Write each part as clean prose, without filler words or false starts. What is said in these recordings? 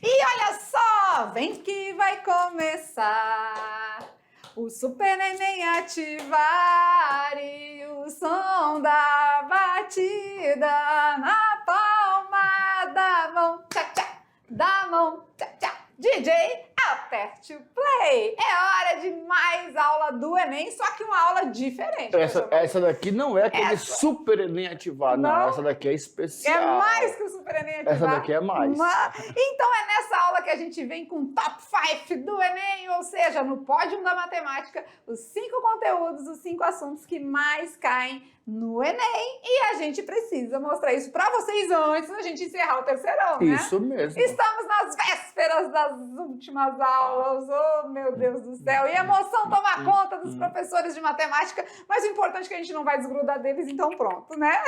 E olha só, vem que vai começar o Super Neném ativar e o som da batida na palma da mão, tchá, tchá, da mão, tchá, tchá. DJ, aperte o play. É hora de mais aula do Enem, só que uma aula diferente. Essa daqui não é aquele Super Enem ativar, não. Essa daqui é especial. É mais que o Super Enem ativar. Essa daqui é mais. Então é nessa aula que a gente vem com o Top 5 do Enem, ou seja, no pódio da matemática, os 5 conteúdos, os 5 assuntos que mais caem no Enem, e a gente precisa mostrar isso para vocês antes da gente encerrar o terceirão, né? Isso mesmo. Estamos nas vésperas das últimas aulas, oh meu Deus do céu, e a emoção toma conta dos professores de matemática, mas o importante é que a gente não vai desgrudar deles, então pronto, né?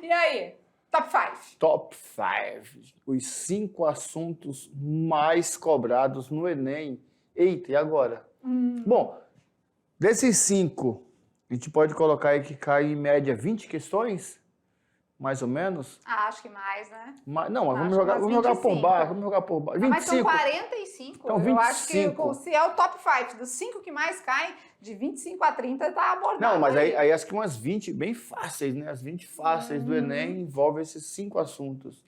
E aí, Top 5? Top 5. Os 5 assuntos mais cobrados no Enem. Eita, e agora? Bom, desses 5, a gente pode colocar aí que cai em média 20 questões, mais ou menos. Ah, acho que mais, né? Não, mas vamos jogar por baixo, vamos jogar por baixo. 25. Mas são 45. Então, 25. Eu acho que se é o top 5 dos 5 que mais caem, de 25 a 30 tá abordado. Não, mas aí acho que umas 20 bem fáceis, né? As 20 fáceis do Enem envolvem esses 5 assuntos.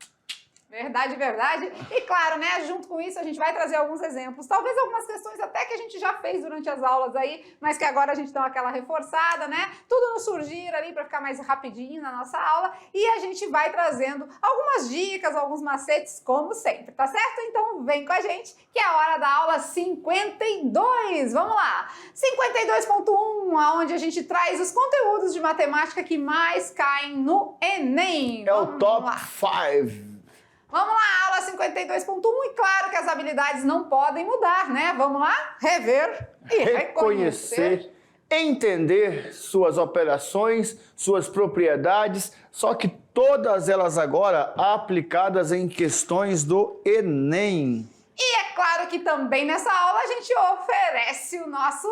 Verdade, verdade. E claro, né, junto com isso a gente vai trazer alguns exemplos, talvez algumas questões até que a gente já fez durante as aulas aí, mas que agora a gente dá aquela reforçada, né? Tudo no surgir ali para ficar mais rapidinho na nossa aula, e a gente vai trazendo algumas dicas, alguns macetes, como sempre, tá certo? Então vem com a gente, que é a hora da aula 52. Vamos lá! 52.1, onde a gente traz os conteúdos de matemática que mais caem no Enem. É o Top 5. Vamos lá, aula 52.1, e claro que as habilidades não podem mudar, né? Vamos lá? Rever e reconhecer. Entender suas operações, suas propriedades, só que todas elas agora aplicadas em questões do Enem. E é claro que também nessa aula a gente oferece o nosso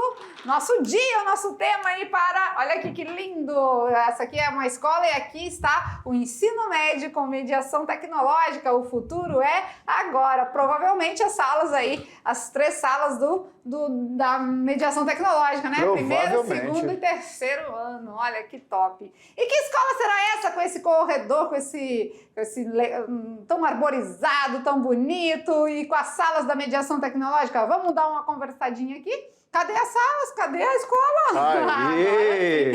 dia, o nosso tema aí para... Olha aqui que lindo! Essa aqui é uma escola e aqui está o ensino médio com mediação tecnológica. O futuro é agora. Provavelmente as salas aí, as 3 salas da mediação tecnológica, né? Primeiro, segundo e terceiro ano. Olha que top! E que escola será essa com esse corredor, com esse tão arborizado, tão bonito e com as salas da mediação tecnológica? Vamos dar uma conversadinha aqui? Cadê as salas? Cadê a escola? Aê!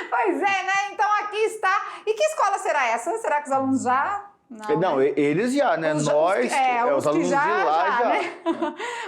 Pois é, né? Então aqui está. E que escola será essa? Será que os alunos já... Não, né? Eles já, né? Nós, os alunos de lá já. Né?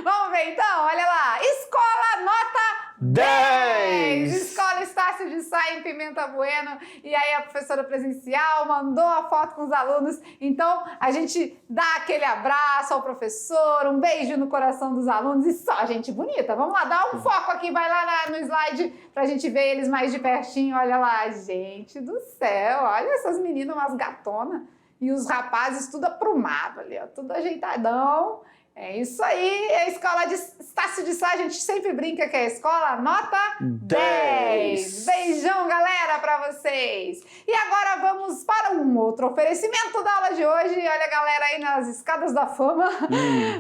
Vamos ver então, olha lá. Escola nota 10! Escola Estácio de Sá em Pimenta Bueno. E aí a professora presencial mandou a foto com os alunos. Então a gente dá aquele abraço ao professor, um beijo no coração dos alunos e só gente bonita. Vamos lá, dá um foco aqui, vai lá no slide pra gente ver eles mais de pertinho. Olha lá, gente do céu, olha essas meninas, umas gatonas. E os rapazes tudo aprumado ali, ó, tudo ajeitadão. É isso aí, é a escola de Estácio de Sá, a gente sempre brinca que é a escola nota 10. Beijão, galera, pra vocês. E agora vamos para um outro oferecimento da aula de hoje. Olha a galera aí nas escadas da fama.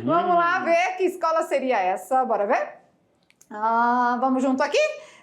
Vamos lá ver que escola seria essa, bora ver? Vamos junto aqui?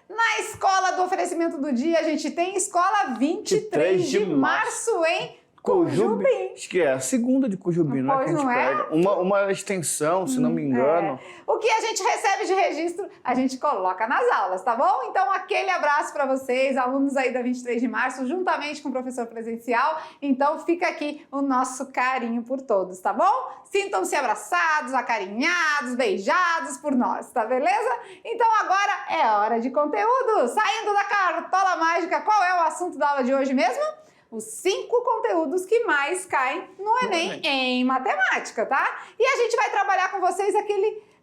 Na escola do oferecimento do dia, a gente tem escola 23 de março em Cujubim. Acho que é a segunda de Cujubim, não é que a gente pega. Uma extensão, se não me engano. O que a gente recebe de registro, a gente coloca nas aulas, tá bom? Então, aquele abraço para vocês, alunos aí da 23 de março, juntamente com o professor presencial. Então, fica aqui o nosso carinho por todos, tá bom? Sintam-se abraçados, acarinhados, beijados por nós, tá beleza? Então, agora é hora de conteúdo. Saindo da cartola mágica, qual é o assunto da aula de hoje mesmo? Os 5 conteúdos que mais caem no Enem em matemática, tá? E a gente vai trabalhar com vocês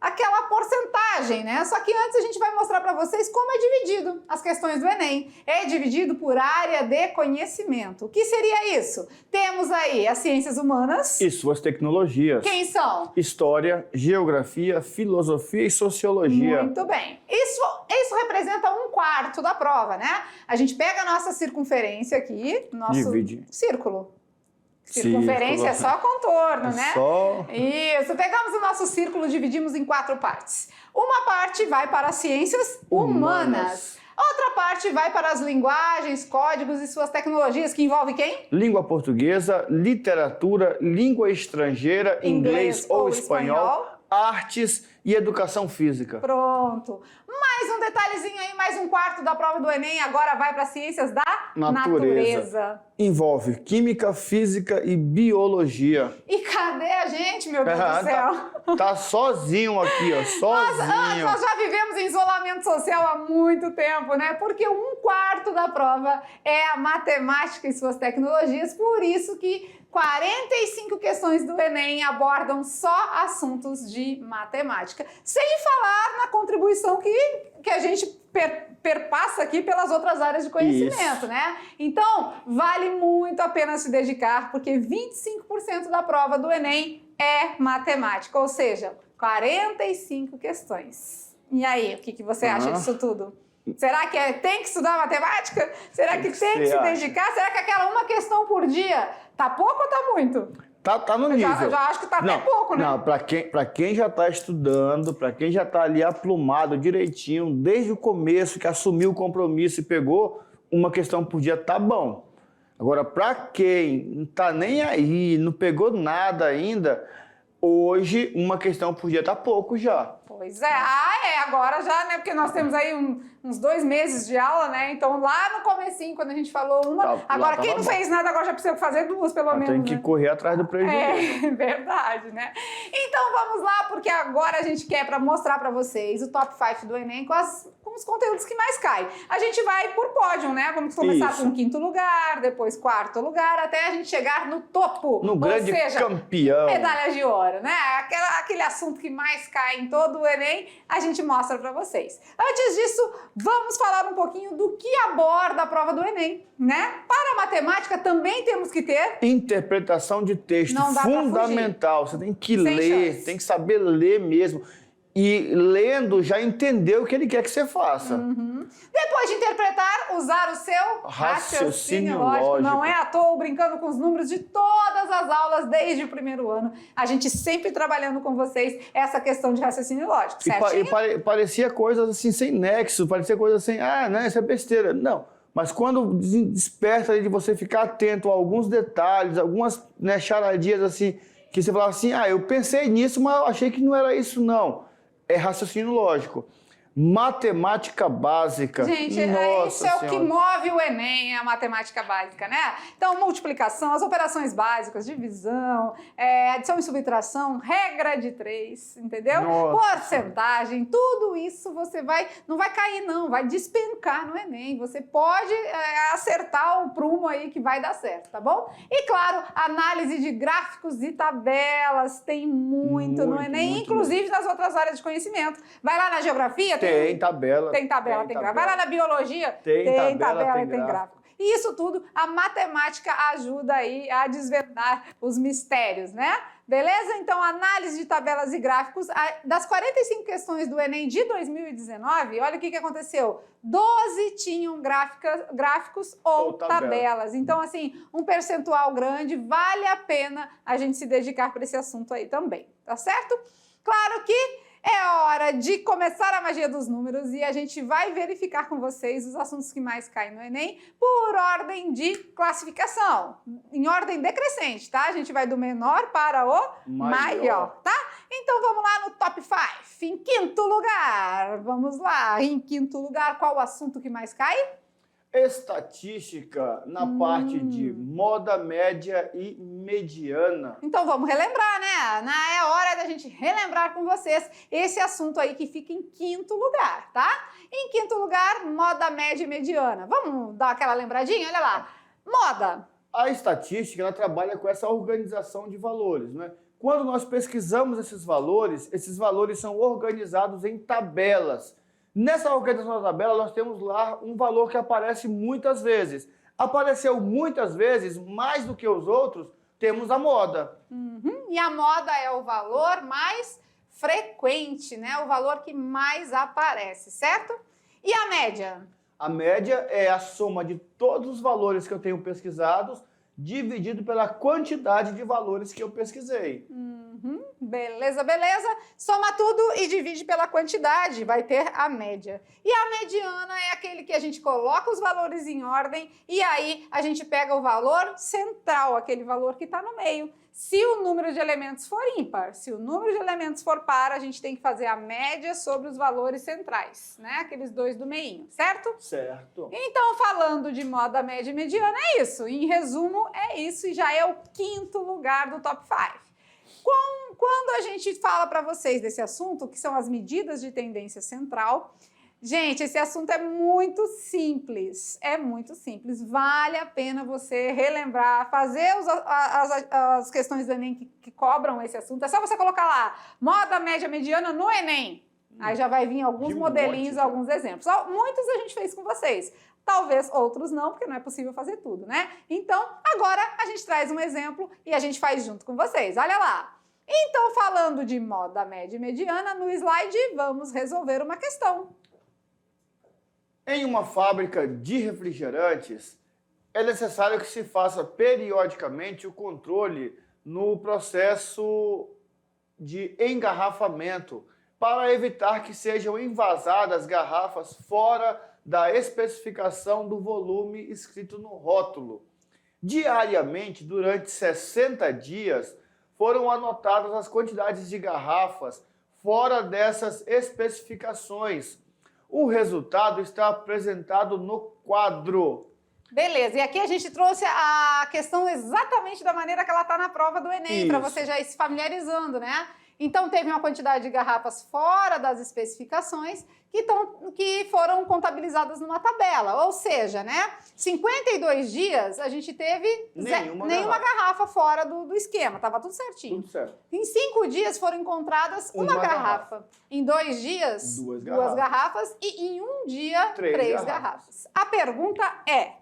aquela porcentagem, né? Só que antes a gente vai mostrar para vocês como é dividido as questões do Enem. É dividido por área de conhecimento. O que seria isso? Temos aí as ciências humanas. E suas tecnologias. Quem são? História, geografia, filosofia e sociologia. Muito bem. Isso representa 1/4 da prova, né? A gente pega a nossa circunferência aqui, nosso Divide. círculo. Circunferência é só contorno, né? Só... Isso. Pegamos o nosso círculo, dividimos em 4 partes. Uma parte vai para as ciências humanas. Outra parte vai para as linguagens, códigos e suas tecnologias, que envolve quem? Língua portuguesa, literatura, língua estrangeira, inglês ou espanhol, artes e educação física. Pronto. Mais um detalhezinho aí, mais 1/4 da prova do Enem agora vai para ciências da natureza. Envolve química, física e biologia. E cadê a gente, meu Deus do céu? Tá sozinho aqui, ó, sozinho. Nós já vivemos em isolamento social há muito tempo, né? Porque 1/4 da prova é a matemática e suas tecnologias, por isso que 45 questões do Enem abordam só assuntos de matemática, sem falar na contribuição que a gente perpassa aqui pelas outras áreas de conhecimento, né? Então, vale muito a pena se dedicar, porque 25% da prova do Enem é matemática, ou seja, 45 questões. E aí, o que você acha disso tudo? Será que tem que estudar matemática? Será que tem que se dedicar? Será que aquela uma questão por dia tá pouco ou tá muito? Tá no nível. Eu já acho que tá até pouco, né? Não, pra quem já tá estudando, pra quem já tá ali aplumado direitinho, desde o começo, que assumiu o compromisso e pegou, uma questão por dia tá bom. Agora, pra quem não tá nem aí, não pegou nada ainda, hoje uma questão por dia tá pouco já. Pois é. Agora já, né? Porque nós temos aí uns 2 meses de aula, né? Então, lá no comecinho, quando a gente falou uma... Agora, quem não fez nada, agora já precisa fazer 2, pelo menos, Tem que correr atrás do prejuízo. É, verdade, né? Então, vamos lá, porque agora a gente quer mostrar para vocês o top 5 do Enem com os conteúdos que mais caem. A gente vai por pódio, né? Vamos começar com o 5º lugar, depois 4º lugar, até a gente chegar no topo. No grande campeão. Medalha de ouro, né? Aquele assunto que mais cai em todo o Enem, a gente mostra para vocês. Antes disso, vamos falar um pouquinho do que aborda a prova do Enem, né? Para a matemática também temos que ter... interpretação de texto, Não dá fundamental. Você tem que Sem ler, chance. tem que saber ler mesmo. E lendo, já entender o que ele quer que você faça. Depois de interpretar, usar o seu raciocínio lógico. Não é à toa, brincando com os números de todas as aulas desde o 1º ano. A gente sempre trabalhando com vocês essa questão de raciocínio lógico, certinho? E parecia coisas assim sem nexo, parecia coisas assim, não, isso é besteira. Não, mas quando desperta ali de você ficar atento a alguns detalhes, algumas charadinhas assim, que você fala assim, eu pensei nisso, mas eu achei que não era isso não. É raciocínio lógico. Matemática básica. Gente, Nossa isso é o que Senhora. move o Enem, é a matemática básica, né? Então, multiplicação, as operações básicas, divisão, adição e subtração, regra de 3, entendeu? Nossa. Porcentagem, tudo isso você não vai cair não, vai despencar no Enem. Você pode acertar o prumo aí que vai dar certo, tá bom? E claro, análise de gráficos e tabelas, tem muito no Enem, inclusive nas outras áreas de conhecimento. Vai lá na geografia, tem tabela. Tem tabela, tem gráfico. Vai lá na biologia, tem tabela e tem gráfico. E isso tudo, a matemática ajuda aí a desvendar os mistérios, né? Beleza? Então, análise de tabelas e gráficos. Das 45 questões do Enem de 2019, olha o que aconteceu. 12 tinham gráficos ou tabelas. Então, assim, um percentual grande, vale a pena a gente se dedicar para esse assunto aí também, tá certo? Claro que é hora de começar a magia dos números e a gente vai verificar com vocês os assuntos que mais caem no Enem por ordem de classificação, em ordem decrescente, tá? A gente vai do menor para o maior, tá? Então vamos lá no top 5. Em 5º lugar, vamos lá. Em 5º lugar, qual o assunto que mais cai? Estatística na parte de moda, média e mediana. Então vamos relembrar, né? É hora da gente relembrar com vocês esse assunto aí que fica em 5º lugar, tá? Em 5º lugar, moda, média e mediana. Vamos dar aquela lembradinha? Olha lá. Moda. A estatística, ela trabalha com essa organização de valores, né? quando nós pesquisamos esses valores são organizados em tabelas. Nessa organização da tabela, nós temos lá um valor que aparece muitas vezes. Apareceu muitas vezes, mais do que os outros, temos a moda. E a moda é o valor mais frequente, né? O valor que mais aparece, certo? E a média? A média é a soma de todos os valores que eu tenho pesquisados, dividido pela quantidade de valores que eu pesquisei. Beleza, beleza. Soma tudo e divide pela quantidade, vai ter a média. E a mediana é aquele que a gente coloca os valores em ordem e aí a gente pega o valor central, aquele valor que está no meio. Se o número de elementos for ímpar, se o número de elementos for par, a gente tem que fazer a média sobre os valores centrais, né? Aqueles dois do meinho, certo? Certo. Então, falando de moda, média e mediana, é isso. Em resumo, é isso e já é o 5º lugar do top 5. Quando a gente fala para vocês desse assunto, que são as medidas de tendência central, gente, esse assunto é muito simples, vale a pena você relembrar, fazer as questões do Enem que cobram esse assunto, é só você colocar lá, moda, média, mediana no Enem, aí já vai vir alguns modelinhos, alguns exemplos, muitos a gente fez com vocês, talvez outros não, porque não é possível fazer tudo, né? Então, agora a gente traz um exemplo e a gente faz junto com vocês, olha lá. Então, falando de moda, média e mediana, no slide vamos resolver uma questão. Em uma fábrica de refrigerantes, é necessário que se faça periodicamente o controle no processo de engarrafamento para evitar que sejam envasadas garrafas fora da especificação do volume escrito no rótulo. Diariamente, durante 60 dias, foram anotadas as quantidades de garrafas fora dessas especificações. O resultado está apresentado no quadro. Beleza, e aqui a gente trouxe a questão exatamente da maneira que ela está na prova do Enem, para você já ir se familiarizando, né? Então, teve uma quantidade de garrafas fora das especificações que foram contabilizadas numa tabela. Ou seja, né, 52 dias a gente teve nenhuma garrafa fora do esquema, estava tudo certinho. Tudo certo. Em 5 dias foram encontradas uma garrafa. Em 2 dias, duas garrafas. E em 1 dia, 3 garrafas. A pergunta é...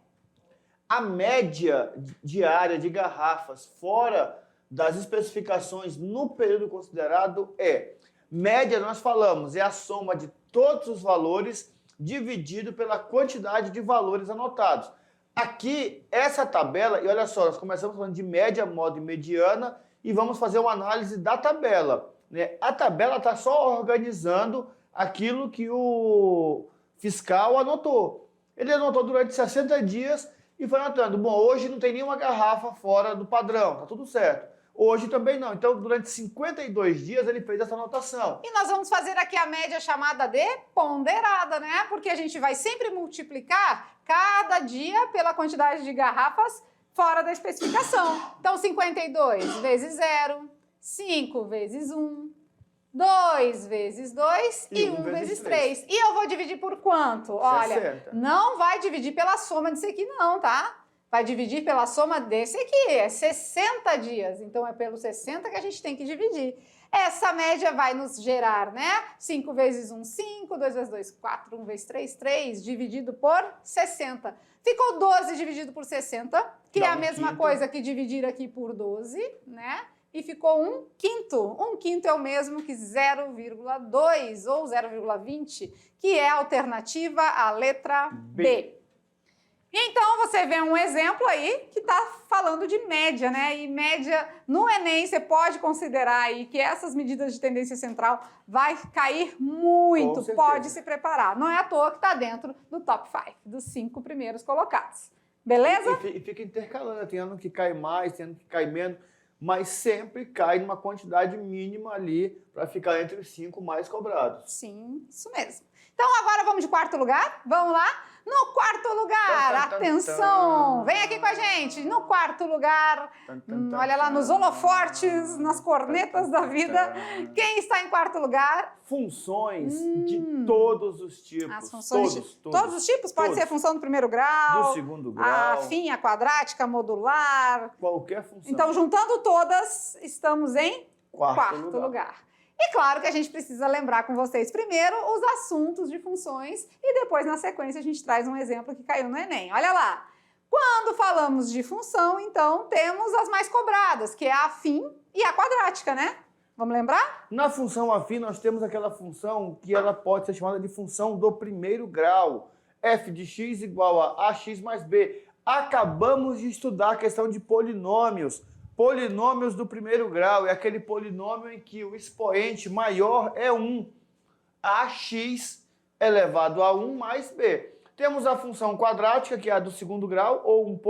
A média diária de garrafas fora das especificações no período considerado é... Média, nós falamos, é a soma de todos os valores dividido pela quantidade de valores anotados. Aqui, essa tabela, e olha só, nós começamos falando de média, moda e mediana e vamos fazer uma análise da tabela, né? A tabela está só organizando aquilo que o fiscal anotou. Ele anotou durante 60 dias e foi anotando. Bom, hoje não tem nenhuma garrafa fora do padrão, tá tudo certo. Hoje também não. Então, durante 52 dias, ele fez essa anotação. E nós vamos fazer aqui a média chamada de ponderada, né? Porque a gente vai sempre multiplicar cada dia pela quantidade de garrafas fora da especificação. Então, 52 vezes 0, 5 vezes 1, 2 vezes 2 e 1 vezes 3. E eu vou dividir por quanto? 60. Olha, não vai dividir pela soma disso aqui não, tá? Vai dividir pela soma desse aqui, é 60 dias. Então, é pelo 60 que a gente tem que dividir. Essa média vai nos gerar, né? 5 vezes 1, 5, 2 vezes 2, 4, 1 vezes 3, 3, dividido por 60. Ficou 12 dividido por 60, que é a mesma coisa que dividir aqui por 12, né? E ficou 1/5. 1/5 é o mesmo que 0,2 ou 0,20, que é a alternativa à letra B. Então, você vê um exemplo aí que está falando de média, né? E média no Enem, você pode considerar aí que essas medidas de tendência central vai cair muito, pode se preparar. Não é à toa que está dentro do top 5, dos 5 primeiros colocados. Beleza? E fica intercalando, tem ano que cai mais, tem ano que cai menos, mas sempre cai numa quantidade mínima ali para ficar entre os 5 mais cobrados. Sim, isso mesmo. Então, agora vamos de 4º lugar? Vamos lá? No quarto lugar, atenção, vem aqui com a gente. No quarto lugar, olha lá nos holofortes, nas cornetas da vida. Quem está em quarto lugar? Funções de todos os tipos. As funções todos os tipos? Pode Todos. ser função do primeiro grau, Do segundo grau. a afim, a quadrática, modular. Qualquer função. Então, juntando todas, estamos em Quarto lugar. E claro que a gente precisa lembrar com vocês primeiro os assuntos de funções e depois, na sequência, a gente traz um exemplo que caiu no Enem. Olha lá. Quando falamos de função, então, temos as mais cobradas, que é a afim e a quadrática, né? Vamos lembrar? Na função afim, nós temos aquela função que ela pode ser chamada de função do primeiro grau. F de x igual a ax mais b. Acabamos de estudar a questão de polinômios. Polinômios do primeiro grau é aquele polinômio em que o expoente maior é 1. Ax elevado a 1 mais b. Temos a função quadrática, que é a do segundo grau, ou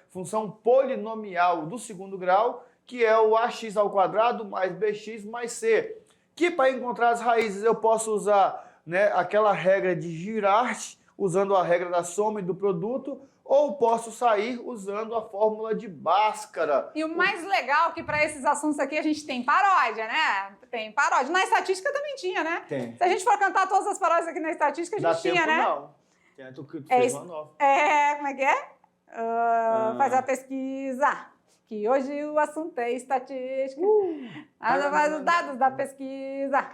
função polinomial do segundo grau, que é o ax ao quadrado mais bx mais c. Que para encontrar as raízes eu posso usar, né, aquela regra de Girard, usando a regra da soma e do produto, ou posso sair usando a fórmula de Bhaskara. E o mais legal é que para esses assuntos aqui a gente tem paródia, né? Tem paródia. Na estatística também tinha, né? Tem. Se a gente for cantar todas as paródias aqui na estatística, a gente tinha, né? Não. Tu fez uma nova. Como é que é? Faz a pesquisa. Que hoje o assunto é estatística. Faz os dados da pesquisa.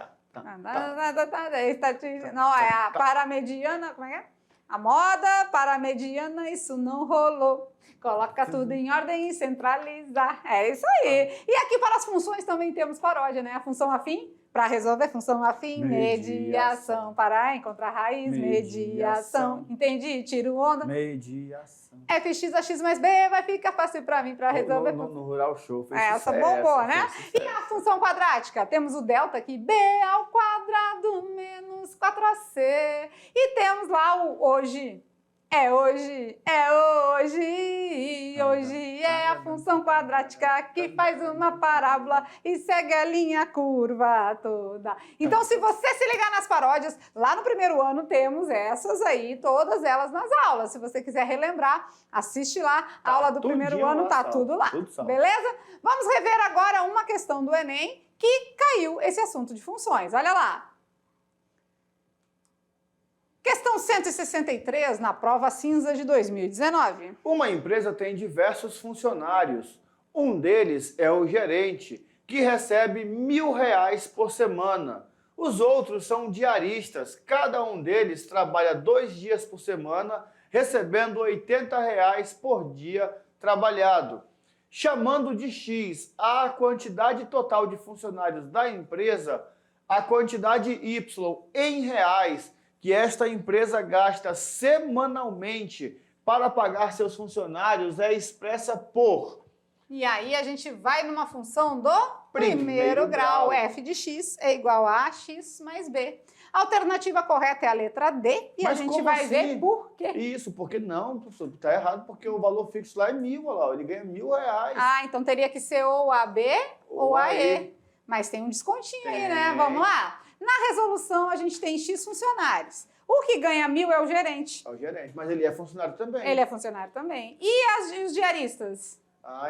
Estatística. Não, é a paramediana, como é que é? A moda para a mediana, isso não rolou. Coloca tudo em ordem e centraliza. É isso aí. E aqui para as funções também temos paródia, né? A função afim, para resolver, função afim, mediação. Para encontrar raiz, mediação. Entendi? Tiro onda. Mediação. Fx a x mais b vai ficar fácil para mim para resolver. No Rural Show. Essa bombou, né? E a função quadrática? Temos o delta aqui, b ao quadrado menos 4ac. E temos lá o hoje. Hoje é a função quadrática que faz uma parábola e segue a linha curva toda. Então, se você se ligar nas paródias, lá no primeiro ano temos essas aí, todas elas nas aulas. Se você quiser relembrar, assiste lá, a aula do primeiro ano, tá tudo lá. Beleza? Vamos rever agora uma questão do Enem que caiu esse assunto de funções. Olha lá. Questão 163, na prova cinza de 2019. Uma empresa tem diversos funcionários. Um deles é o gerente, que recebe R$1.000 por semana. Os outros são diaristas. Cada um deles trabalha 2 dias por semana, recebendo R$80 por dia trabalhado. Chamando de X a quantidade total de funcionários da empresa, a quantidade Y em reais que esta empresa gasta semanalmente para pagar seus funcionários é expressa por... E aí a gente vai numa função do primeiro grau. F de x é igual a x mais b. A alternativa correta é a letra D e a gente vai ver por quê. Isso, porque não, professor, tá errado, porque o valor fixo lá é 1.000, olha lá, ele ganha R$1.000. Então teria que ser ou a B ou a E. Mas tem um descontinho aí, né? Vamos lá? Na resolução, a gente tem X funcionários. O que ganha 1.000 é o gerente. É o gerente, mas ele é funcionário também. Ele é funcionário também. E os diaristas?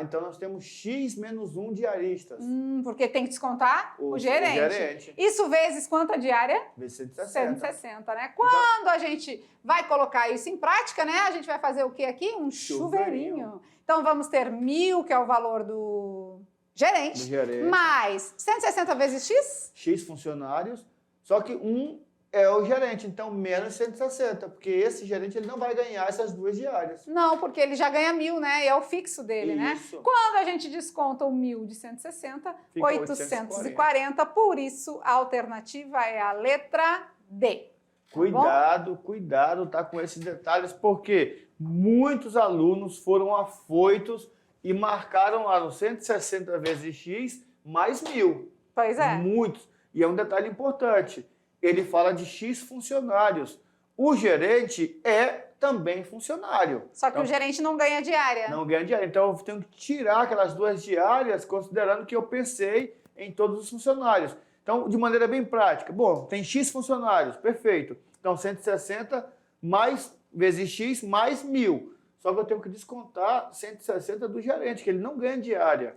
Então nós temos X menos 1 diaristas. Porque tem que descontar o gerente. Isso vezes quanto a diária? Vezes 160. 160, né? Quando a gente vai colocar isso em prática, né? A gente vai fazer o que aqui? Um chuveirinho. Então vamos ter 1.000, que é o valor do gerente, mais 160 vezes X? X funcionários, só que um é o gerente, então menos 160, porque esse gerente ele não vai ganhar essas 2 diárias. Não, porque ele já ganha 1.000, né? E é o fixo dele, Isso. né? Quando a gente desconta o 1.000 de 160, fica 840, por isso a alternativa é a letra D. Cuidado, tá com esses detalhes, porque muitos alunos foram afoitos e marcaram lá no 160 vezes X mais 1.000. Pois é. Muitos. E é um detalhe importante. Ele fala de X funcionários. O gerente é também funcionário. Só que o gerente não ganha diária. Não ganha diária. Então eu tenho que tirar aquelas 2 diárias, considerando que eu pensei em todos os funcionários. Então, de maneira bem prática. Bom, tem X funcionários, perfeito. Então, 160 mais vezes X mais 1.000. Só que eu tenho que descontar 160 do gerente, que ele não ganha diária.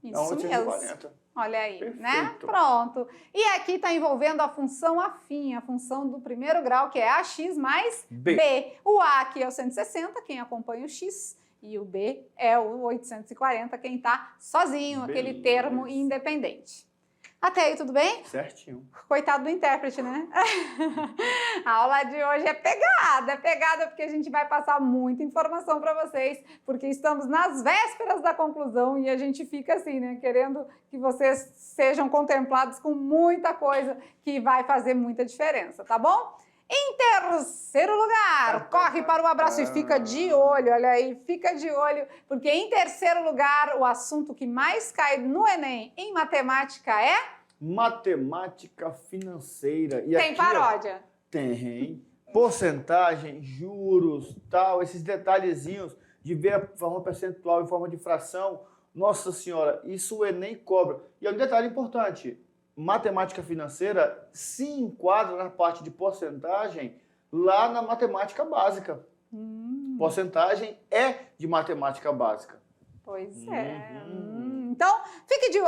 Isso Então, mesmo. 840. Olha aí, Perfeito. né? Pronto. E aqui está envolvendo a função afim, a função do primeiro grau, que é AX mais B. O A aqui é o 160, quem acompanha o X, e o B é o 840, quem está sozinho, aquele termo independente. Até aí, tudo bem? Certinho. Coitado do intérprete, né? A aula de hoje é pegada porque a gente vai passar muita informação para vocês, porque estamos nas vésperas da conclusão e a gente fica assim, né? Querendo que vocês sejam contemplados com muita coisa que vai fazer muita diferença, tá bom? Em terceiro lugar, corre para o abraço e fica de olho, olha aí, fica de olho, porque em terceiro lugar, o assunto que mais cai no Enem em matemática é... Matemática financeira. E Tem aqui, paródia. Tem. Porcentagem, juros, tal, esses detalhezinhos de ver a forma percentual em forma de fração. Nossa Senhora, isso o Enem cobra. E é um detalhe importante. Matemática financeira se enquadra na parte de porcentagem lá na matemática básica. Porcentagem é de matemática básica. Pois é. Então, fique de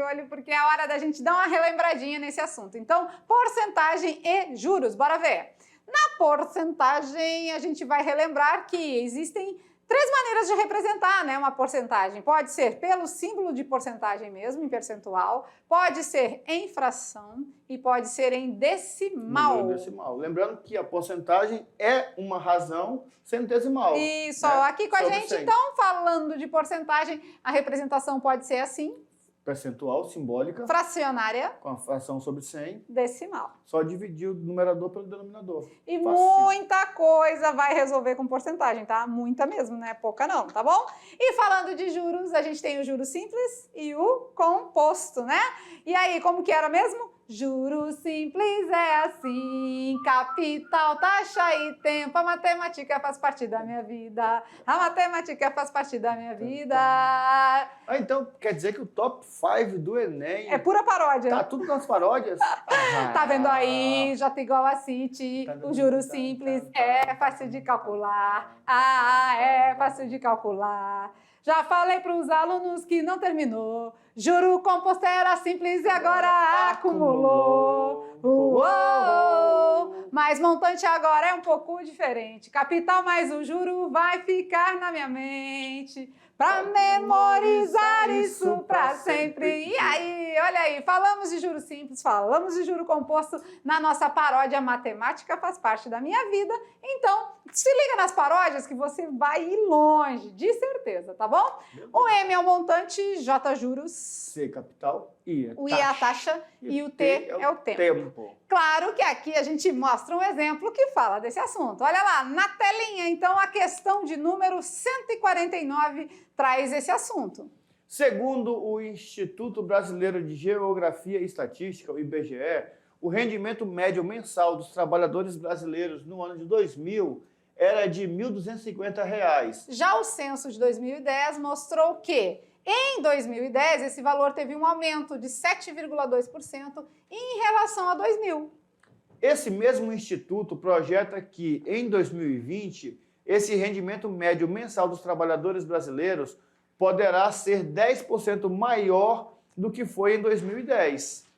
olho, porque é a hora da gente dar uma relembradinha nesse assunto. Então, porcentagem e juros, bora ver. Na porcentagem, a gente vai relembrar que existem 3 maneiras de representar, né, uma porcentagem. Pode ser pelo símbolo de porcentagem mesmo, em percentual, pode ser em fração e pode ser em decimal. Lembrando que a porcentagem é uma razão centesimal. Isso, né? aqui com a gente, 100. então, falando de porcentagem, a representação pode ser assim. Percentual, simbólica. Fracionária. Com a fração sobre 100. Decimal. Só dividir o numerador pelo denominador. E muita coisa vai resolver com porcentagem, tá? Muita mesmo, né? Pouca não, tá bom? E falando de juros, a gente tem o juro simples e o composto, né? E aí, como que era mesmo? Juro simples é assim, capital, taxa e tempo, a matemática faz parte da minha vida, a matemática faz parte da minha vida. Então, quer dizer que o top 5 do Enem... É pura paródia. Tá tudo nas paródias? Tá vendo aí, J igual a City, o juro simples é fácil de calcular, é fácil de calcular. Já falei para os alunos que não terminou. Juro composto era simples e agora acumulou. Uou! Mas montante agora é um pouco diferente. Capital mais o juro vai ficar na minha mente. Pra memorizar isso pra sempre. E aí, olha aí, falamos de juro simples, falamos de juro composto na nossa paródia Matemática Faz Parte da Minha Vida. Então, se liga nas paródias que você vai ir longe, de certeza, tá bom? O M é o montante, J juros, C capital, I é o I é a taxa e o T é o tempo. Claro que aqui a gente mostra um exemplo que fala desse assunto. Olha lá, na telinha, então, a questão de número 149 traz esse assunto. Segundo o Instituto Brasileiro de Geografia e Estatística, o IBGE, o rendimento médio mensal dos trabalhadores brasileiros no ano de 2000 era de R$ 1.250. Já o censo de 2010 mostrou que, em 2010, esse valor teve um aumento de 7,2% em relação a 2000. Esse mesmo instituto projeta que, em 2020, esse rendimento médio mensal dos trabalhadores brasileiros poderá ser 10% maior do que foi em 2010.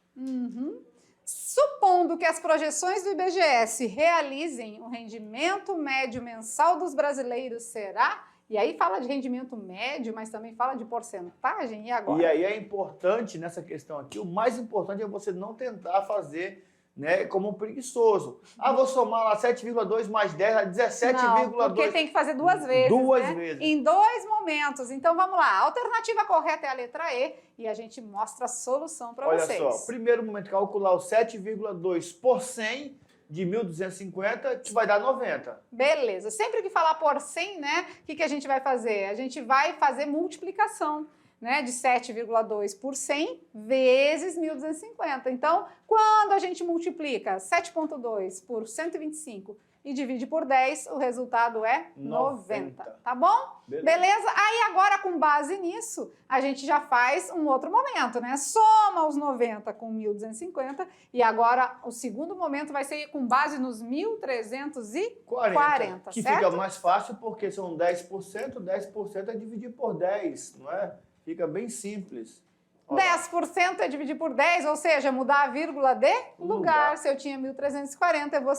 Supondo que as projeções do IBGE se realizem, o rendimento médio mensal dos brasileiros será... E aí fala de rendimento médio, mas também fala de porcentagem, e agora? E aí é importante nessa questão aqui, o mais importante é você não tentar fazer, né, como um preguiçoso. Vou somar lá 7,2 mais 10, 17,2. Não, porque tem que fazer 2 vezes, Duas né? vezes. Em 2 momentos. Então vamos lá, a alternativa correta é a letra E e a gente mostra a solução para vocês. Olha só, primeiro momento, calcular o 7,2 por 100 de 1.250, que vai dar 90. Beleza. Sempre que falar por 100, né, o que a gente vai fazer? A gente vai fazer multiplicação, né, de 7,2 por 100 vezes 1.250. Então, quando a gente multiplica 7,2 por 125 e divide por 10, o resultado é 90. 90. Tá bom? Beleza. Aí agora, com base nisso, a gente já faz um outro momento, né? Soma os 90 com 1.250 e agora o segundo momento vai ser com base nos 1.340, que certo? fica mais fácil porque são 10%, 10% é dividir por 10, não é? Fica bem simples. Olha lá. 10% é dividir por 10, ou seja, mudar a vírgula de lugar. Se eu tinha 1.340, eu vou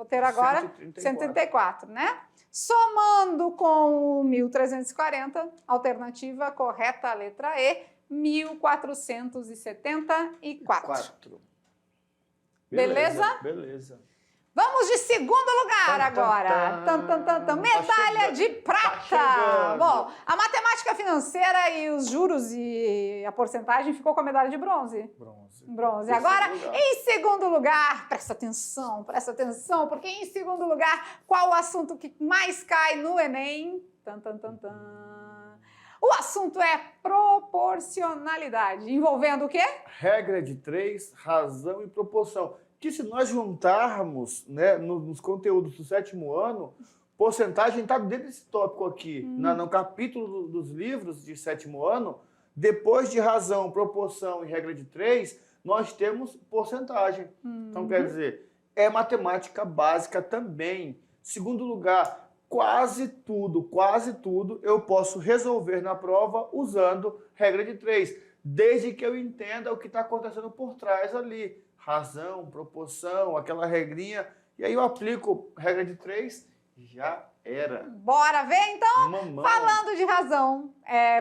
ter agora 134, né? Somando com o 1.340, alternativa correta, a letra E, 1.474. Beleza? Beleza. Vamos de segundo lugar agora. Medalha de prata. Bom, a matemática financeira e os juros e a porcentagem ficou com a medalha de bronze. Bronze. Agora, em segundo lugar, presta atenção, porque em segundo lugar, qual o assunto que mais cai no Enem? O assunto é proporcionalidade, envolvendo o quê? Regra de 3, razão e proporção. Que se nós juntarmos, né, nos conteúdos do 7º ano, porcentagem está dentro desse tópico aqui, no capítulo dos livros de 7º ano, depois de razão, proporção e regra de 3, nós temos porcentagem. Então, quer dizer, é matemática básica também. Segundo lugar, quase tudo eu posso resolver na prova usando regra de 3, desde que eu entenda o que está acontecendo por trás ali. Razão, proporção, aquela regrinha, e aí eu aplico regra de 3, já era. Bora ver então? Mamão. Falando de razão,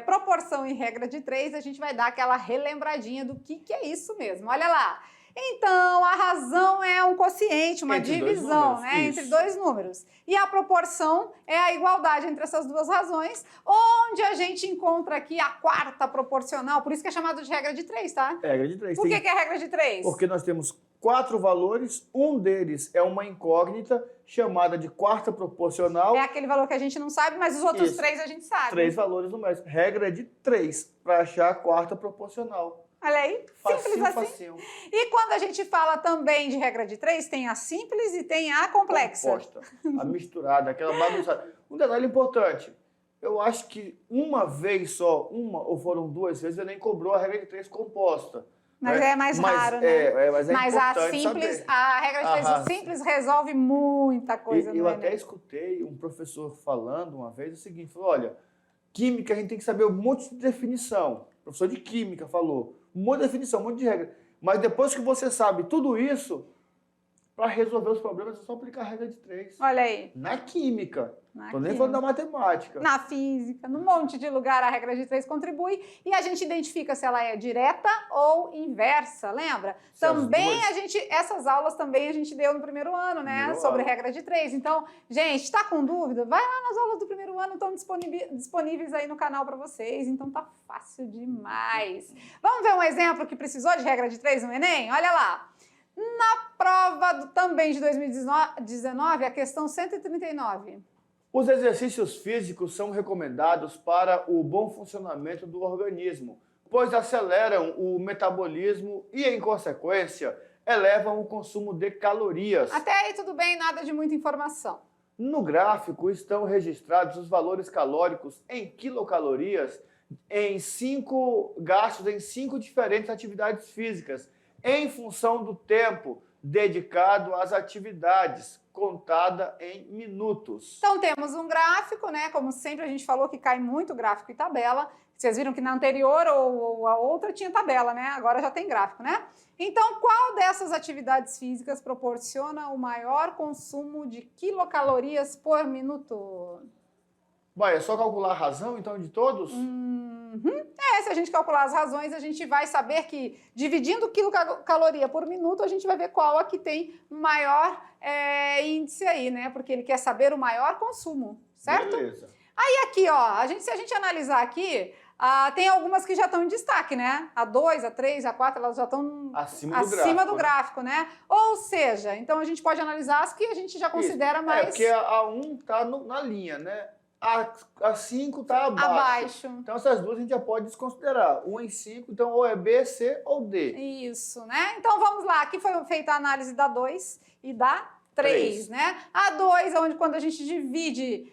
proporção e regra de 3, a gente vai dar aquela relembradinha do que é isso mesmo. Olha lá. Então, a razão é um quociente, uma divisão, né, entre dois números. E a proporção é a igualdade entre essas duas razões, onde a gente encontra aqui a quarta proporcional, por isso que é chamado de regra de 3, tá? Regra de 3. Por que é regra de 3? Porque nós temos 4 valores, um deles é uma incógnita, chamada de quarta proporcional. É aquele valor que a gente não sabe, mas os outros 3 a gente sabe. 3 valores numéricos. Regra de 3, para achar a quarta proporcional. Olha aí, simples assim. Facinho. E quando a gente fala também de regra de 3, tem a simples e tem a complexa. Composta, a misturada, aquela bagunçada. Um detalhe importante, eu acho que uma vez só, uma ou foram 2 vezes, ele nem cobrou a regra de 3 composta. Mas é mais raro, né? Mas a simples, saber. A regra de 3 simples resolve muita coisa. Eu até escutei um professor falando uma vez o seguinte, falou, olha, química a gente tem que saber um monte de definição. O professor de química falou, um monte de definição, um monte de regra. Mas depois que você sabe tudo isso, para resolver os problemas é só aplicar a regra de 3. Olha aí. Na química. Tô nem falando da matemática. Na física, num monte de lugar a regra de 3 contribui e a gente identifica se ela é direta ou inversa, lembra? Também essas aulas também a gente deu no primeiro ano, né? Sobre regra de 3. Então, gente, tá com dúvida? Vai lá nas aulas do primeiro ano, estão disponíveis aí no canal para vocês, então tá fácil demais. Vamos ver um exemplo que precisou de regra de 3 no Enem? Olha lá. Na prova também de 2019, a questão 139. Os exercícios físicos são recomendados para o bom funcionamento do organismo, pois aceleram o metabolismo e, em consequência, elevam o consumo de calorias. Até aí tudo bem, nada de muita informação. No gráfico estão registrados os valores calóricos em quilocalorias gastos em 5 diferentes atividades físicas, em função do tempo dedicado às atividades, contada em minutos. Então temos um gráfico, né? Como sempre a gente falou que cai muito gráfico e tabela. Vocês viram que na anterior ou a outra tinha tabela, né? Agora já tem gráfico, né? Então, qual dessas atividades físicas proporciona o maior consumo de quilocalorias por minuto? Vai, é só calcular a razão, então, de todos? Se a gente calcular as razões, a gente vai saber que, dividindo quilocaloria por minuto, a gente vai ver qual aqui tem maior índice aí, né? Porque ele quer saber o maior consumo, certo? Beleza. Aí aqui, ó, se a gente analisar aqui, tem algumas que já estão em destaque, né? A 2, a 3, a 4, elas já estão acima do gráfico, né? Ou seja, então a gente pode analisar as que a gente já considera mais... porque a 1 tá na linha, né? A 5 está abaixo. Então, essas duas a gente já pode desconsiderar. 1 em 5, então ou é B, C ou D. Isso, né? Então, vamos lá. Aqui foi feita a análise da 2 e da 3, né? A 2 é onde quando a gente divide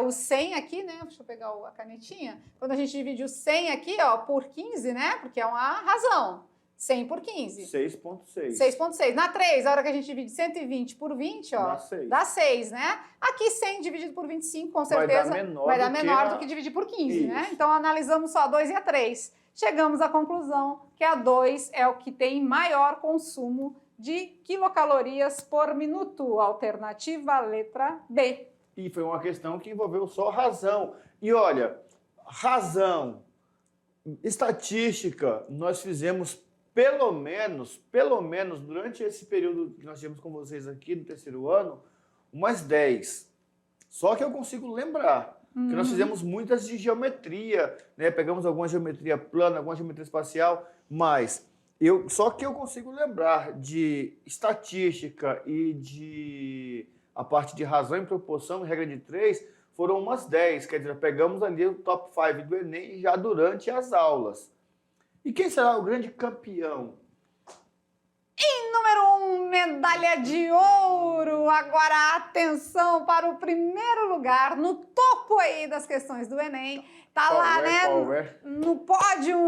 o 100 aqui, né? Deixa eu pegar a canetinha. Quando a gente divide o 100 aqui, ó, por 15, né? Porque é uma razão. 100 por 15. 6,6. 6,6. Na 3, a hora que a gente divide 120 por 20, ó, dá 6, né? Aqui 100 dividido por 25, com certeza, vai dar menor do que dividir por 15, né? Então, analisamos só a 2 e a 3. Chegamos à conclusão que a 2 é o que tem maior consumo de quilocalorias por minuto. Alternativa letra B. E foi uma questão que envolveu só razão. E olha, razão, estatística, nós fizemos pelo menos, durante esse período que nós tivemos com vocês aqui no terceiro ano, umas 10. Só que eu consigo lembrar que nós fizemos muitas de geometria, né? Pegamos alguma geometria plana, alguma geometria espacial, mas só que eu consigo lembrar de estatística e de a parte de razão e proporção, regra de 3, foram umas 10. Quer dizer, pegamos ali o top 5 do Enem já durante as aulas. E quem será o grande campeão? Em número 1, medalha de ouro. Agora, atenção para o primeiro lugar, no topo aí das questões do Enem. Tá lá, né? No pódio,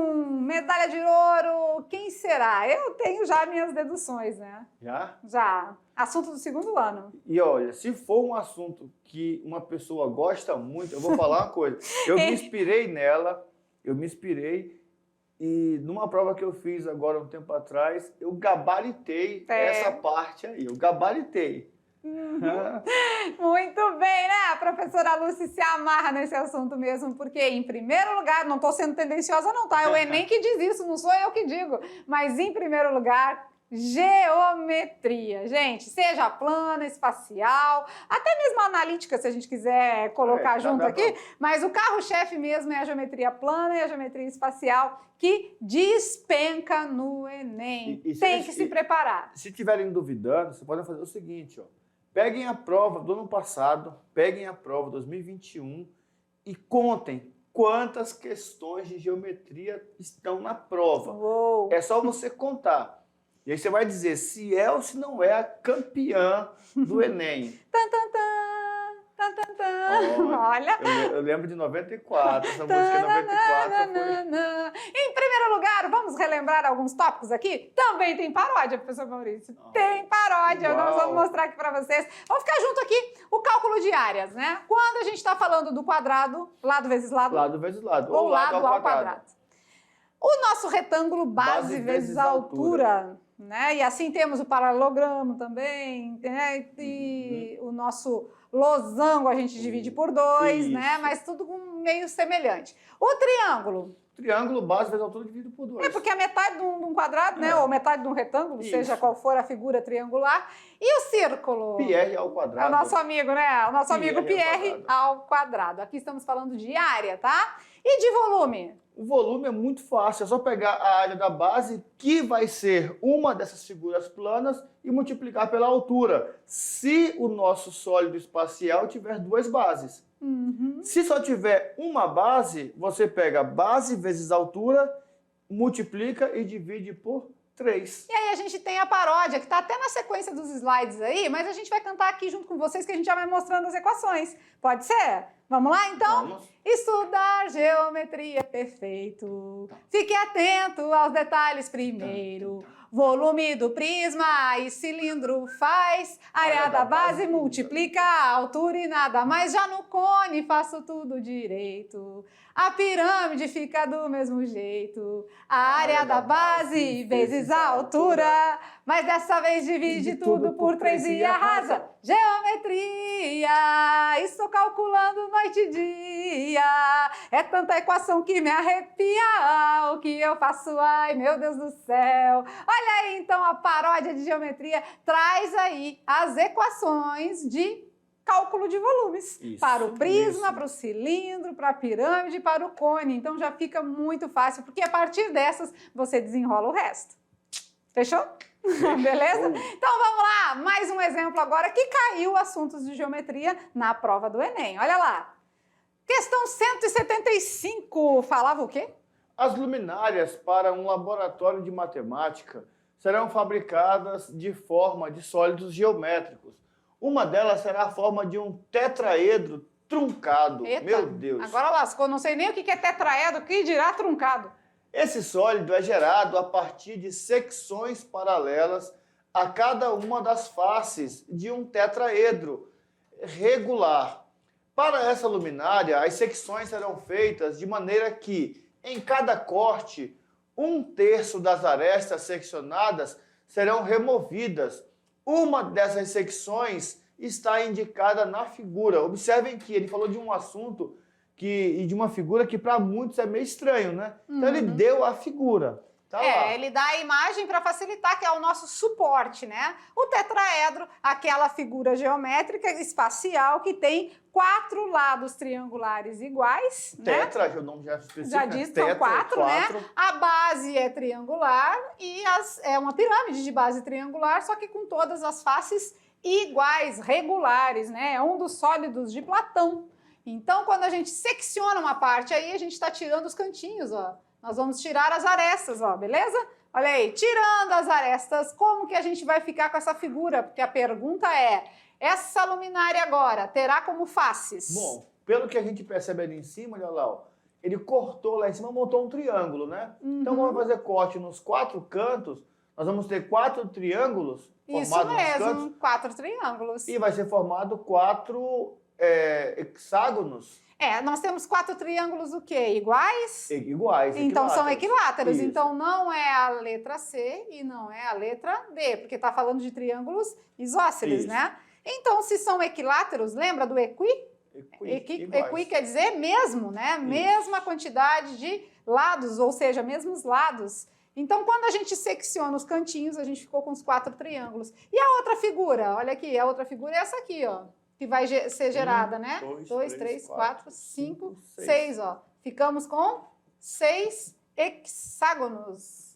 medalha de ouro. Quem será? Eu tenho já minhas deduções, né? Já? Já. Assunto do segundo ano. E olha, se for um assunto que uma pessoa gosta muito, eu vou falar uma coisa. Eu me inspirei nela, e numa prova que eu fiz agora um tempo atrás, eu gabaritei essa parte aí, eu gabaritei. Muito bem, né? A professora Lúcia se amarra nesse assunto mesmo, porque em primeiro lugar, não estou sendo tendenciosa não, tá? É o Enem que diz isso, não sou eu que digo, mas em primeiro lugar, geometria. Gente, seja plana, espacial, até mesmo analítica, se a gente quiser colocar junto aqui, mas o carro-chefe mesmo é a geometria plana e a geometria espacial, que despenca no Enem. Tem que se preparar. Se tiverem duvidando, vocês podem fazer o seguinte, ó. Peguem a prova do ano passado, peguem a prova 2021 e contem quantas questões de geometria estão na prova. Uou. É só você contar. E aí você vai dizer se é ou se não é a campeã do Enem. Tan, tan, tan. Tan, tan, tan. Olha. Eu lembro de 94, essa música 94 foi... Em primeiro lugar, vamos relembrar alguns tópicos aqui? Também tem paródia, professor Maurício. Tem paródia, nós vamos mostrar aqui para vocês. Vamos ficar junto aqui, o cálculo de áreas, né? Quando a gente está falando do quadrado, lado vezes lado. Lado vezes lado. Ou lado ao quadrado. O nosso retângulo, base vezes altura. Né? E assim temos o paralelogramo também, né? E o nosso losango a gente divide por 2, né? Mas tudo meio semelhante. O triângulo. Triângulo, base vezes altura dividido por 2. É porque a metade de um quadrado, né? Ou metade de um retângulo, seja qual for a figura triangular. E o círculo? Pierre ao quadrado. É o nosso amigo, né? O nosso amigo Pierre ao quadrado. Aqui estamos falando de área, tá? E de volume? O volume é muito fácil, é só pegar a área da base, que vai ser uma dessas figuras planas, e multiplicar pela altura, se o nosso sólido espacial tiver duas bases. Se só tiver uma base, você pega base vezes altura, multiplica e divide por 3. E aí a gente tem a paródia, que está até na sequência dos slides aí, mas a gente vai cantar aqui junto com vocês, que a gente já vai mostrando as equações. Pode ser? Vamos lá, então? Vamos. Estudar geometria é perfeito. Fique atento aos detalhes primeiro. Volume do prisma e cilindro faz. Área da base multiplica a altura e nada mais. Já no cone faço tudo direito. A pirâmide fica do mesmo jeito. A área da base vezes a altura. Mas dessa vez divide tudo por 3 e arrasa. Geometria, estou calculando noite e dia. É tanta equação que me arrepia. O que eu faço? Ai, meu Deus do céu. Olha aí, então, a paródia de geometria traz aí as equações de cálculo de volumes. Isso, para o prisma, para o cilindro, para a pirâmide, para o cone. Então já fica muito fácil, porque a partir dessas você desenrola o resto. Fechou? Beleza? Então vamos lá, mais um exemplo agora que caiu assuntos de geometria na prova do Enem. Olha lá. Questão 175, falava o quê? As luminárias para um laboratório de matemática serão fabricadas de forma de sólidos geométricos, Uma delas será a forma de um tetraedro truncado. Eita, Meu Deus! agora lascou, não sei nem o que é tetraedro, o que dirá truncado. Esse sólido é gerado a partir de secções paralelas a cada uma das faces de um tetraedro regular. Para essa luminária, as secções serão feitas de maneira que, em cada corte, 1/3 das arestas seccionadas serão removidas. Uma dessas secções está indicada na figura. Observem que ele falou de um assunto e de uma figura que para muitos é meio estranho, né? Então ele deu a figura. Tá lá. Ele dá a imagem para facilitar, que é o nosso suporte, né? O tetraedro, aquela figura geométrica espacial que tem 4 lados triangulares iguais, Tetra, que é o nome já específico. Já disse, são 4, né? A base é triangular e é uma pirâmide de base triangular, só que com todas as faces iguais, regulares, né? É um dos sólidos de Platão. Então, quando a gente secciona uma parte aí, a gente está tirando os cantinhos, ó. Nós vamos tirar as arestas, ó, beleza? Olha aí, tirando as arestas, como que a gente vai ficar com essa figura? Porque a pergunta é, essa luminária agora terá como faces? Bom, pelo que a gente percebe ali em cima, olha lá, ó, ele cortou lá em cima, montou um triângulo, né? Então, vamos fazer corte nos 4 cantos, nós vamos ter 4 triângulos formados Isso nos cantos. mesmo, 4 triângulos. E vai ser formado 4 hexágonos. Nós temos 4 triângulos o quê? Iguais? Iguais. Então são equiláteros. Isso. Então não é a letra C e não é a letra D, porque está falando de triângulos isósceles, Isso. né? Então, se são equiláteros, lembra do equi? Equi quer dizer mesmo, né? Isso. Mesma quantidade de lados, ou seja, mesmos lados. Então, quando a gente secciona os cantinhos, a gente ficou com os 4 triângulos. E a outra figura? Olha aqui, a outra figura é essa aqui, ó. Que vai ser gerada, né? 2, 3, 4, 5, 6, ó. Ficamos com 6 hexágonos.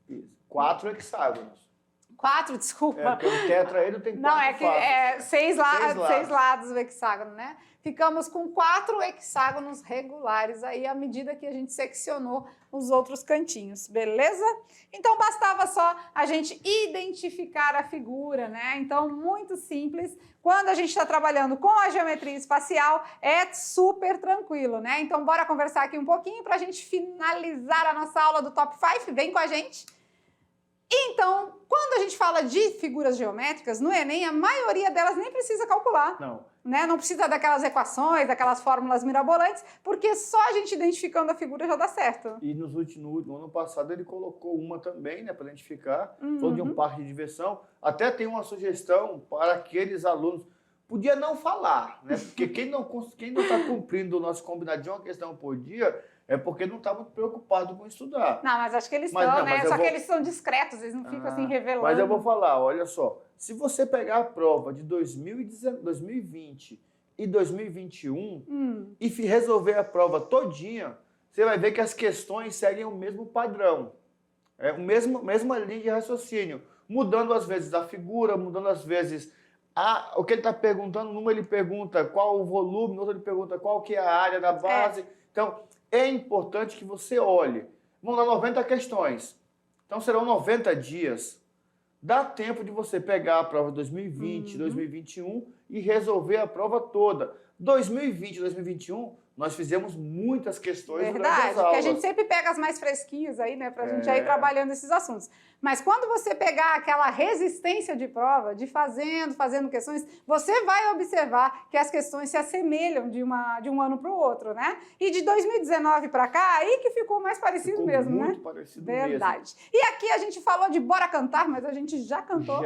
Isso. 4 hexágonos. 4, desculpa. Porque o tetraedro tem 4 Não, é que é 6 lados. lados do hexágono, né? Ficamos com 4 hexágonos regulares aí à medida que a gente seccionou os outros cantinhos, beleza? Então bastava só a gente identificar a figura, né? Então muito simples. Quando a gente está trabalhando com a geometria espacial é super tranquilo, né? Então bora conversar aqui um pouquinho para a gente finalizar a nossa aula do Top 5. Vem com a gente. Então, quando a gente fala de figuras geométricas, no Enem, a maioria delas nem precisa calcular. Não. Né? Não precisa daquelas equações, daquelas fórmulas mirabolantes, porque só a gente identificando a figura já dá certo. E no ano passado ele colocou uma também, né, para identificar, falou de um parque de diversão. Até tem uma sugestão para aqueles alunos. Podia não falar, né? Porque quem não está cumprindo o nosso combinado de uma questão por dia é porque não está muito preocupado com estudar. Não, mas acho que eles estão, né? Só que eles são discretos, eles não ficam assim revelando. Mas eu vou falar, olha só. Se você pegar a prova de 2020 e 2021 e resolver a prova todinha, você vai ver que as questões seguem o mesmo padrão. É a mesma linha de raciocínio. Mudando às vezes a figura, mudando às vezes o que ele está perguntando. Numa ele pergunta qual o volume, no outro ele pergunta qual que é a área da base. Então, é importante que você olhe. Vão dar 90 questões. Então, serão 90 dias. Dá tempo de você pegar a prova de 2020, 2021 e resolver a prova toda. 2020 e 2021, nós fizemos muitas questões durante as aulas. Porque a gente sempre pega as mais fresquinhas aí, né, pra gente ir trabalhando esses assuntos. Mas quando você pegar aquela resistência de prova, de fazendo questões, você vai observar que as questões se assemelham de um ano para o outro, né? E de 2019 para cá, aí que ficou mais parecido mesmo, né? Muito parecido Verdade. mesmo. E aqui a gente falou de bora cantar, mas a gente já cantou.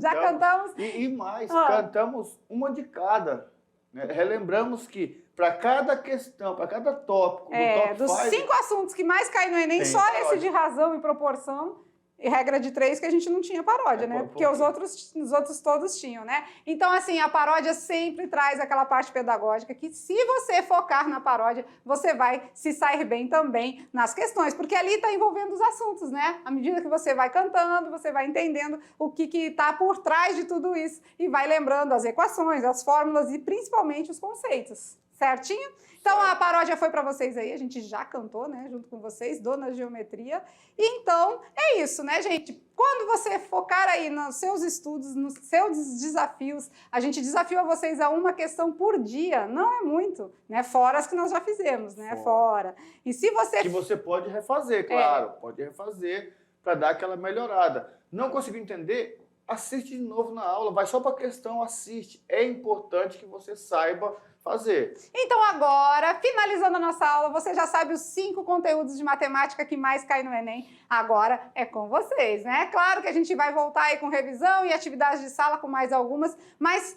Já cantamos. E mais, cantamos uma de cada. Né? Relembramos que para cada questão, para cada tópico, dos 5 assuntos que mais caem no Enem, só paródia. esse de razão e proporção e regra de 3 que a gente não tinha paródia, né? Porque os outros todos tinham, né? Então, assim, a paródia sempre traz aquela parte pedagógica que, se você focar na paródia, você vai se sair bem também nas questões, porque ali está envolvendo os assuntos, né? À medida que você vai cantando, você vai entendendo o que está por trás de tudo isso e vai lembrando as equações, as fórmulas e principalmente os conceitos. Certinho? Então a paródia foi para vocês aí, a gente já cantou, né, junto com vocês, Dona Geometria. E então é isso, né, gente? Quando você focar aí nos seus estudos, nos seus desafios, a gente desafiou vocês a uma questão por dia, não é muito, né? Fora as que nós já fizemos, né? Fora. E se você... Que você pode refazer, claro, pode refazer para dar aquela melhorada. Não conseguiu entender? Assiste de novo na aula, vai só para a questão, assiste. É importante que você saiba fazer. Então agora, finalizando a nossa aula, você já sabe os 5 conteúdos de matemática que mais caem no Enem. Agora é com vocês, né? Claro que a gente vai voltar aí com revisão e atividades de sala com mais algumas, mas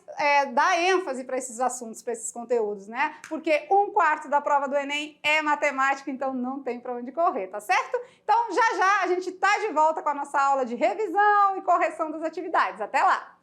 dá ênfase para esses assuntos, para esses conteúdos, né? Porque 1/4 da prova do Enem é matemática, então não tem para onde correr, tá certo? Então já já a gente tá de volta com a nossa aula de revisão e correção das atividades. Até lá!